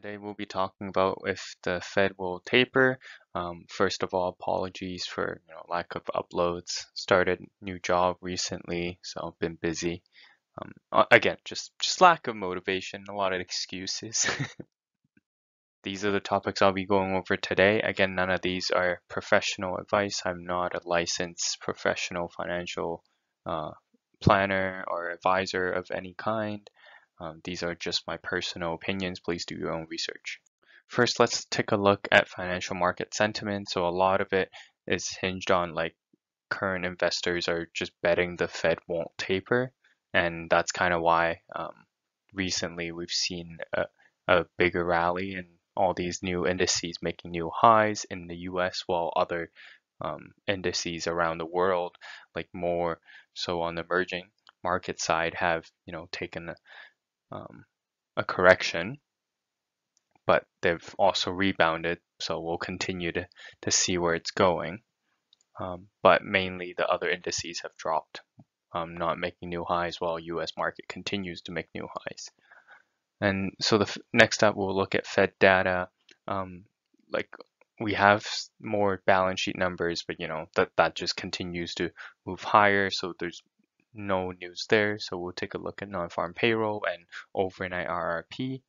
Today we'll be talking about if the Fed will taper. First of all, apologies for lack of uploads. Started new job recently, so I've been busy. Again, just lack of motivation, a lot of excuses. These are the topics I'll be going over today. Again, none of these are professional advice. I'm not a licensed professional financial planner or advisor of any kind. These are just my personal opinions. Please do your own research. First, let's take a look at financial market sentiment. So a lot of it is hinged on current investors are just betting the Fed won't taper. And that's kind of why recently we've seen a bigger rally and all these new indices making new highs in the US, while other indices around the world, like more so on the emerging market side, have taken a correction, but they've also rebounded. So we'll continue to see where it's going. But mainly the other indices have dropped, not making new highs, while US market continues to make new highs. And so next up, we'll look at Fed data. We have more balance sheet numbers, but that just continues to move higher. So there's no news there. So we'll take a look at non-farm payroll and overnight ONRRP.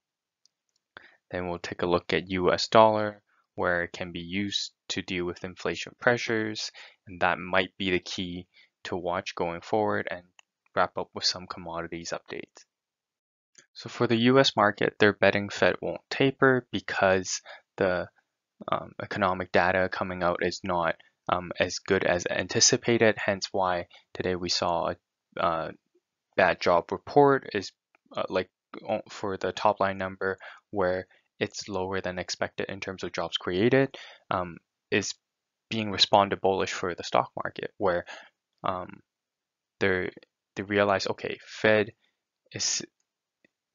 Then we'll take a look at US dollar, where it can be used to deal with inflation pressures, and that might be the key to watch going forward, and wrap up with some commodities updates. So for the US market, they're betting Fed won't taper because the economic data coming out is not as good as anticipated. Hence why today we saw a bad job report is for the top line number, where it's lower than expected in terms of jobs created, is being responded bullish for the stock market, where they realize, okay, Fed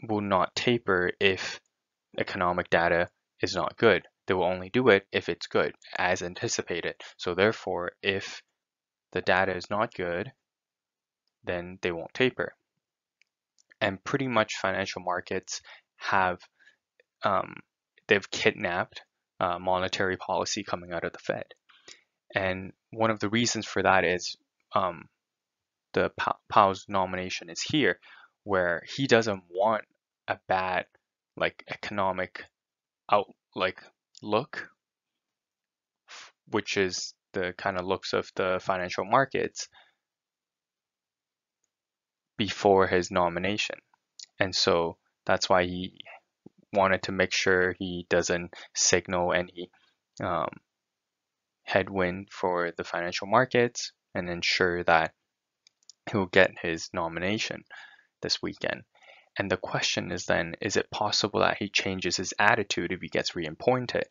will not taper if economic data is not good. They will only do it if it's good, as anticipated. So therefore, if the data is not good, then they won't taper. And pretty much financial markets have they've kidnapped monetary policy coming out of the Fed. And one of the reasons for that is the Powell's nomination is here, where he doesn't want a bad economic look, which is the kind of looks of the financial markets before his nomination. And so that's why he wanted to make sure he doesn't signal any headwind for the financial markets and ensure that he'll get his nomination this weekend. And the question is then, is it possible that he changes his attitude if he gets reappointed?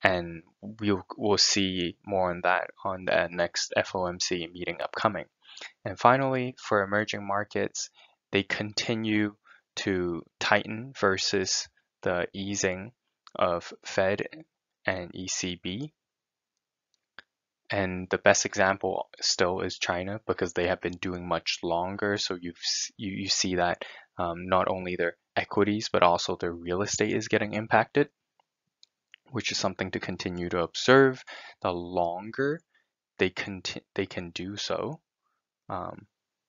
And we'll see more on that on the next FOMC meeting upcoming. And finally, for emerging markets, they continue to tighten versus the easing of Fed and ECB. And the best example still is China, because they have been doing much longer. So you see that not only their equities, but also their real estate is getting impacted, which is something to continue to observe. The longer they can do so,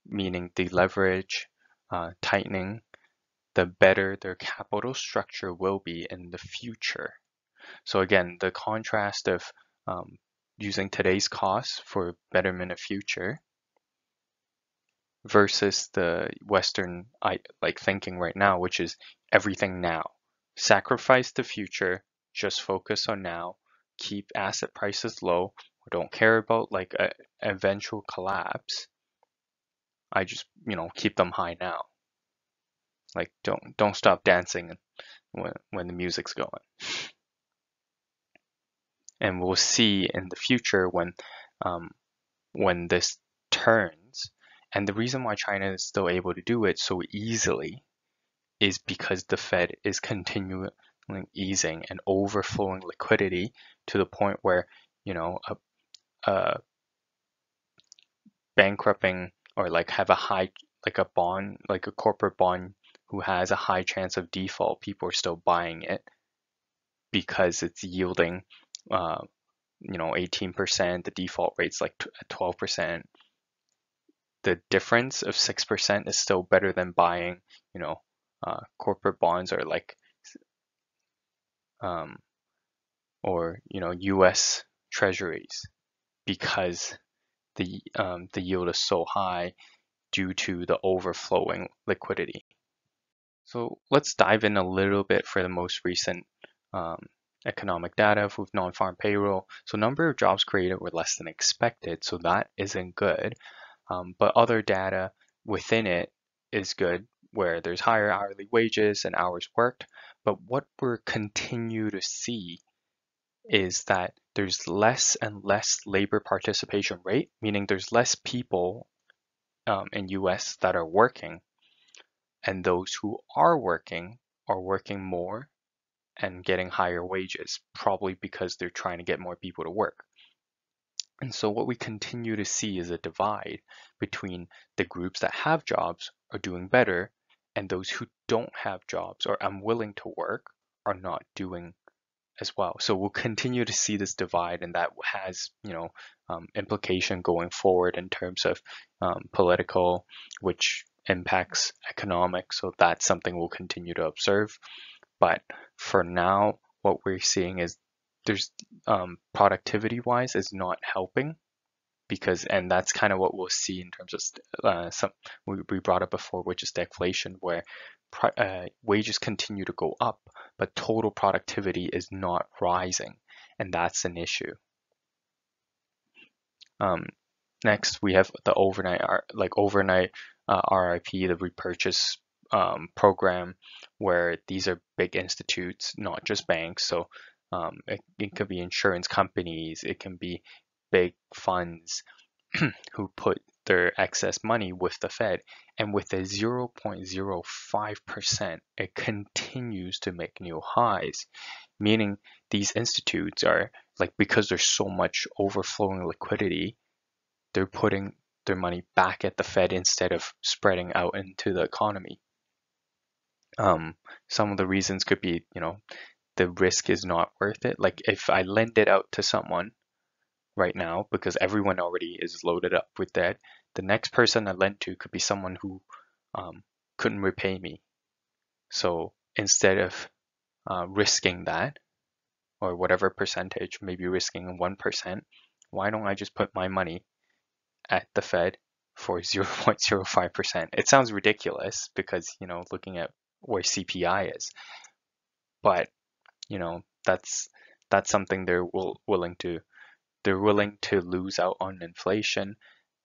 meaning the leverage tightening, the better their capital structure will be in the future. So again, the contrast of using today's costs for betterment of future versus the Western thinking right now, which is everything now. Sacrifice the future, just focus on now, keep asset prices low, don't care about a eventual collapse. I just keep them high now. Don't stop dancing when the music's going. And we'll see in the future when this turns. And the reason why China is still able to do it so easily is because the Fed is continually easing and overflowing liquidity to the point where a bankrupting or have a high a bond, a corporate bond who has a high chance of default, people are still buying it because it's yielding, 18%, the default rate's like 12%. The difference of 6% is still better than buying, corporate bonds or um, U.S. treasuries, because the yield is so high due to the overflowing liquidity. So let's dive in a little bit for the most recent economic data with non-farm payroll. So number of jobs created were less than expected, so that isn't good. But other data within it is good, where there's higher hourly wages and hours worked. But what we're continue to see is that there's less and less labor participation rate, meaning there's less people in US that are working, and those who are working more and getting higher wages, probably because they're trying to get more people to work. And so what we continue to see is a divide between the groups that have jobs are doing better and those who don't have jobs or unwilling to work are not doing as well. So we'll continue to see this divide, and that has, implication going forward in terms of political, which impacts economic. So that's something we'll continue to observe. But for now, what we're seeing is there's productivity wise is not helping, and that's kind of what we'll see in terms of some we brought up before, which is deflation, where wages continue to go up, but total productivity is not rising, and that's an issue. Next, we have the overnight RRP, the repurchase program, where these are big institutes, not just banks. So it could be insurance companies, it can be big funds who put their excess money with the Fed, and with a 0.05%, it continues to make new highs, meaning these institutes are because there's so much overflowing liquidity, they're putting their money back at the Fed instead of spreading out into the economy. Some of the reasons could be, the risk is not worth it. Like if I lend it out to someone right now, because everyone already is loaded up with debt, the next person I lend to could be someone who couldn't repay me. So instead of risking that, or whatever percentage, maybe risking 1%, why don't I just put my money at the Fed for 0.05%? It sounds ridiculous because, looking at where CPI is, but, that's something they're willing to lose out on inflation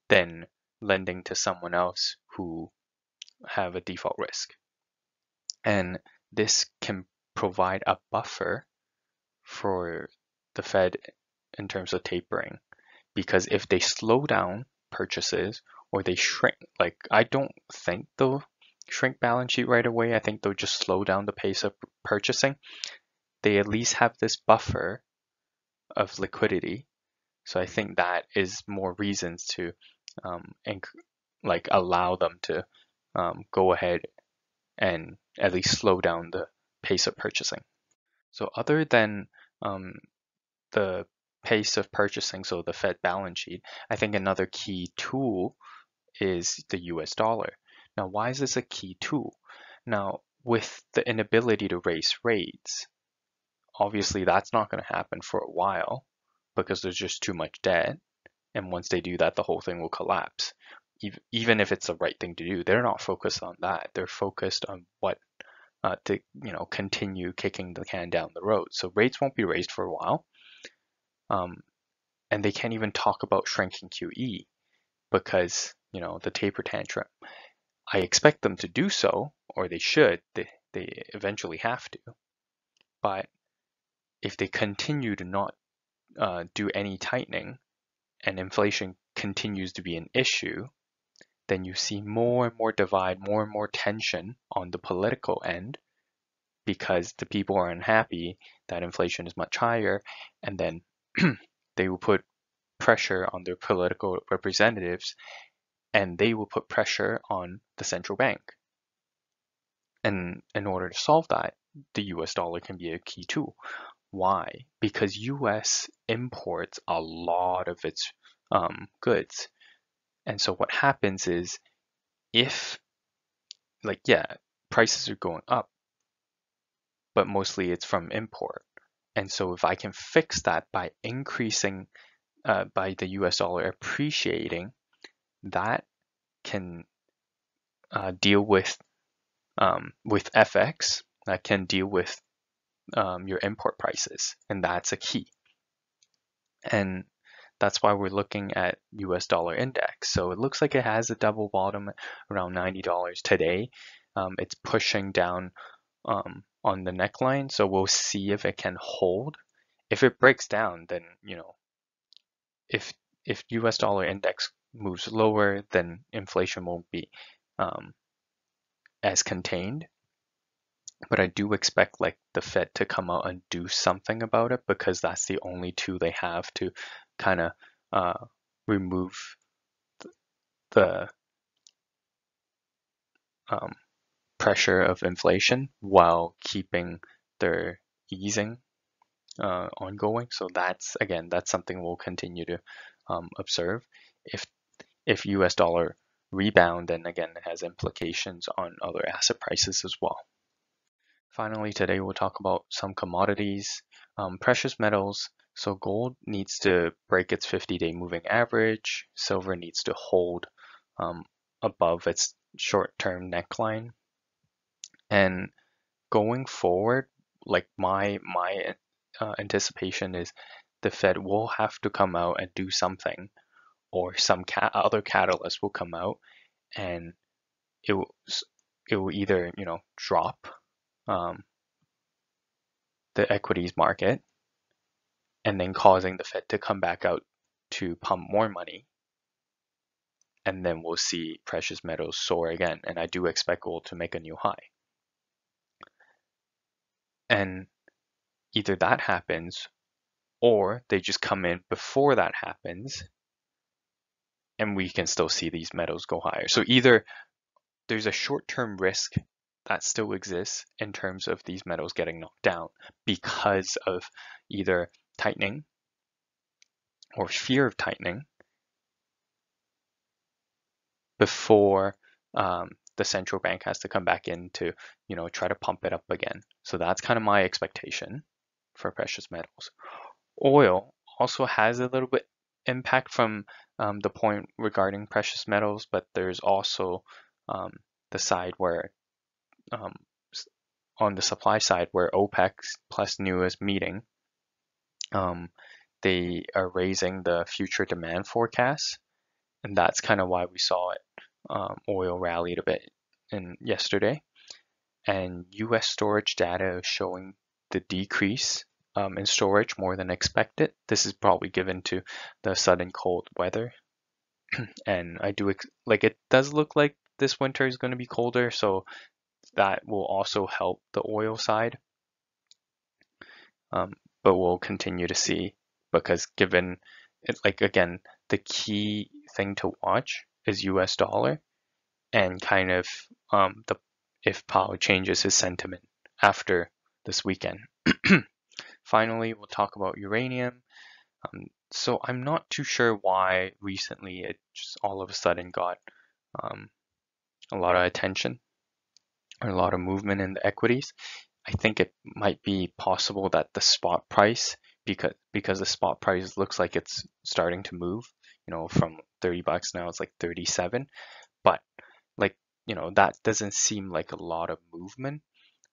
than lending to someone else who have a default risk. And this can provide a buffer for the Fed in terms of tapering, because if they slow down purchases or they shrink, I don't think they'll shrink balance sheet right away. I think they'll just slow down the pace of purchasing. They at least have this buffer of liquidity. So I think that is more reasons to allow them to go ahead and at least slow down the pace of purchasing. So other than the pace of purchasing, so the Fed balance sheet, I think another key tool is the US dollar. Now, why is this a key tool? Now, with the inability to raise rates, obviously that's not going to happen for a while because there's just too much debt. And once they do that, the whole thing will collapse. Even if it's the right thing to do, they're not focused on that. They're focused on what to continue kicking the can down the road. So rates won't be raised for a while. And they can't even talk about shrinking QE because, the taper tantrum. I expect them to do so, or they should. They eventually have to. But if they continue to not do any tightening and inflation continues to be an issue, then you see more and more divide, more and more tension on the political end, because the people are unhappy that inflation is much higher, and then they will put pressure on their political representatives, and they will put pressure on the central bank. And in order to solve that, the US dollar can be a key tool. Why? Because US imports a lot of its goods. And so what happens is if, like, yeah, prices are going up, but mostly it's from import. And so if I can fix that by increasing, by the US dollar appreciating, that can deal with FX, that can deal with your import prices. And that's a key. And that's why we're looking at US dollar index. So it looks like it has a double bottom around $90 today. It's pushing down on the neckline, so we'll see if it can hold. If it breaks down, then if US dollar index moves lower, then inflation won't be as contained. But I do expect like the Fed to come out and do something about it, because that's the only tool they have to kind of remove the pressure of inflation while keeping their easing ongoing. So that's something we'll continue to observe. If US dollar rebound, then again it has implications on other asset prices as well. Finally, today we'll talk about some commodities, precious metals. So gold needs to break its 50-day moving average. Silver needs to hold above its short-term neckline. And going forward, like my anticipation is the Fed will have to come out and do something, or some other catalyst will come out, and it will either drop the equities market, and then causing the Fed to come back out to pump more money, and then we'll see precious metals soar again. And I do expect gold to make a new high. And either that happens, or they just come in before that happens, and we can still see these metals go higher. So either there's a short-term risk that still exists in terms of these metals getting knocked down because of either tightening or fear of tightening before the central bank has to come back in to try to pump it up again. So that's kind of my expectation for precious metals. Oil also has a little bit impact from the point regarding precious metals, but there's also the side where on the supply side, where OPEC plus newest meeting, they are raising the future demand forecast, and that's kind of why we saw it. Oil rallied a bit yesterday, and U.S. storage data is showing the decrease in storage more than expected. This is probably given to the sudden cold weather, and I do it does look like this winter is going to be colder, so that will also help the oil side. But we'll continue to see, because given it, again, the key thing to watch is US dollar, and kind of if Powell changes his sentiment after this weekend. Finally, we'll talk about uranium. So I'm not too sure why recently it just all of a sudden got a lot of attention, or a lot of movement in the equities. I think it might be possible that the spot price, because the spot price looks like it's starting to move, from $30 now it's like 37, but that doesn't seem like a lot of movement.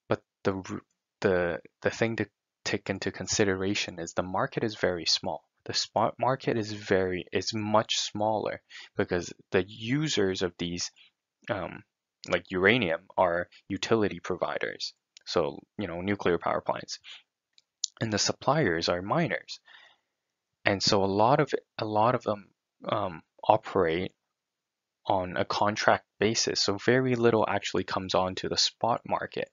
But the thing to take into consideration is the market is very small. The spot market is much smaller, because the users of these like uranium are utility providers, so nuclear power plants, and the suppliers are miners, and so a lot of them operate on a contract basis, so very little actually comes onto the spot market.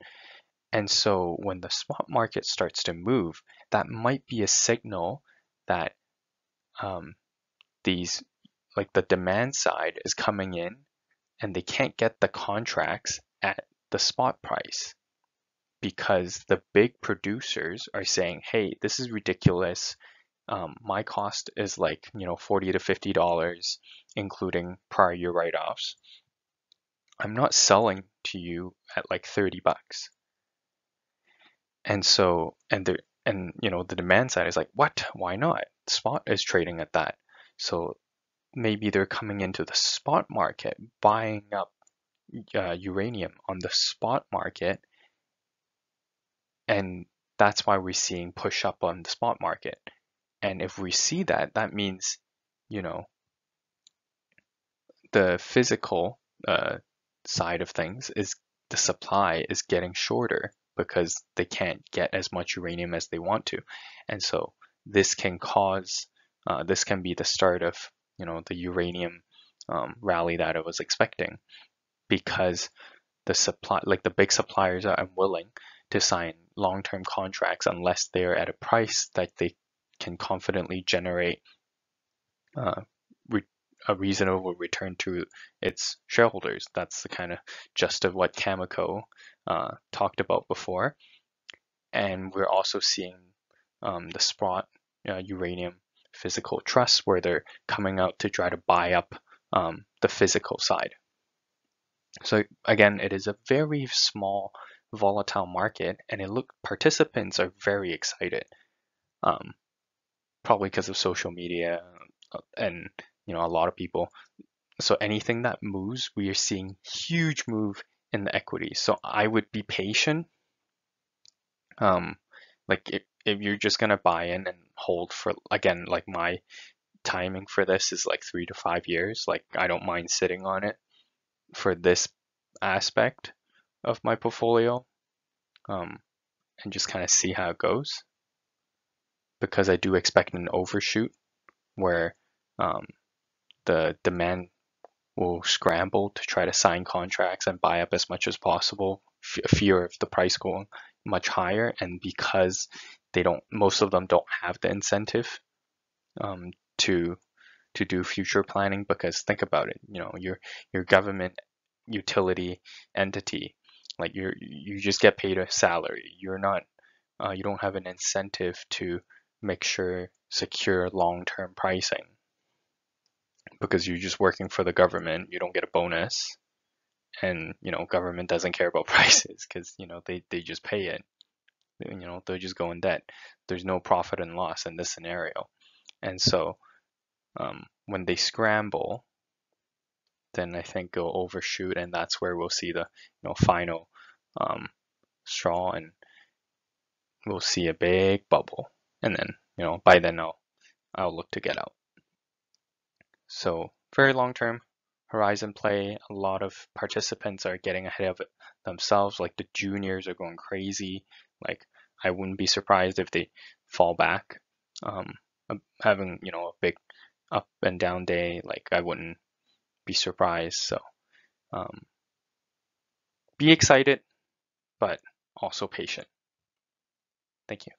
And so when the spot market starts to move, that might be a signal that these, like, the demand side is coming in, and they can't get the contracts at the spot price. because the big producers are saying, hey, this is ridiculous. My cost is like, $40 to $50, including prior year write-offs. I'm not selling to you at like $30. And so, the demand side is like, what? Why not? Spot is trading at that. So maybe they're coming into the spot market, buying up uranium on the spot market, and that's why we're seeing push up on the spot market. And if we see that, that means, the physical side of things is the supply is getting shorter because they can't get as much uranium as they want to. And so this can this can be the start of, the uranium rally that I was expecting, because the supply, like the big suppliers are unwilling to sign long-term contracts unless they're at a price that they can confidently generate a reasonable return to its shareholders. That's the kind of gist of what Cameco talked about before. And we're also seeing the spot uranium physical trusts where they're coming out to try to buy up the physical side. So again, it is a very small, volatile market, and participants are very excited, probably because of social media and a lot of people. So anything that moves, we are seeing huge move in the equity. So I would be patient. Like if you're just gonna buy in and hold for, again, like my timing for this is like 3 to 5 years. Like I don't mind sitting on it for this aspect of my portfolio, and just kind of see how it goes, because I do expect an overshoot where the demand will scramble to try to sign contracts and buy up as much as possible, fear of the price going much higher. And because most of them don't have the incentive to do future planning, because think about it, your government utility entity, like you just get paid a salary. You don't have an incentive to make sure secure long-term pricing, because you're just working for the government. You don't get a bonus, and government doesn't care about prices because they just pay it. They'll just go in debt. There's no profit and loss in this scenario. And so when they scramble, then I think they'll overshoot, and that's where we'll see the final straw, and we'll see a big bubble. And then by then I'll look to get out. So very long term horizon play. A lot of participants are getting ahead of it themselves. Like the juniors are going crazy. Like I wouldn't be surprised if they fall back, having a big up and down day. Like I wouldn't be surprised. So be excited, but also patient. Thank you.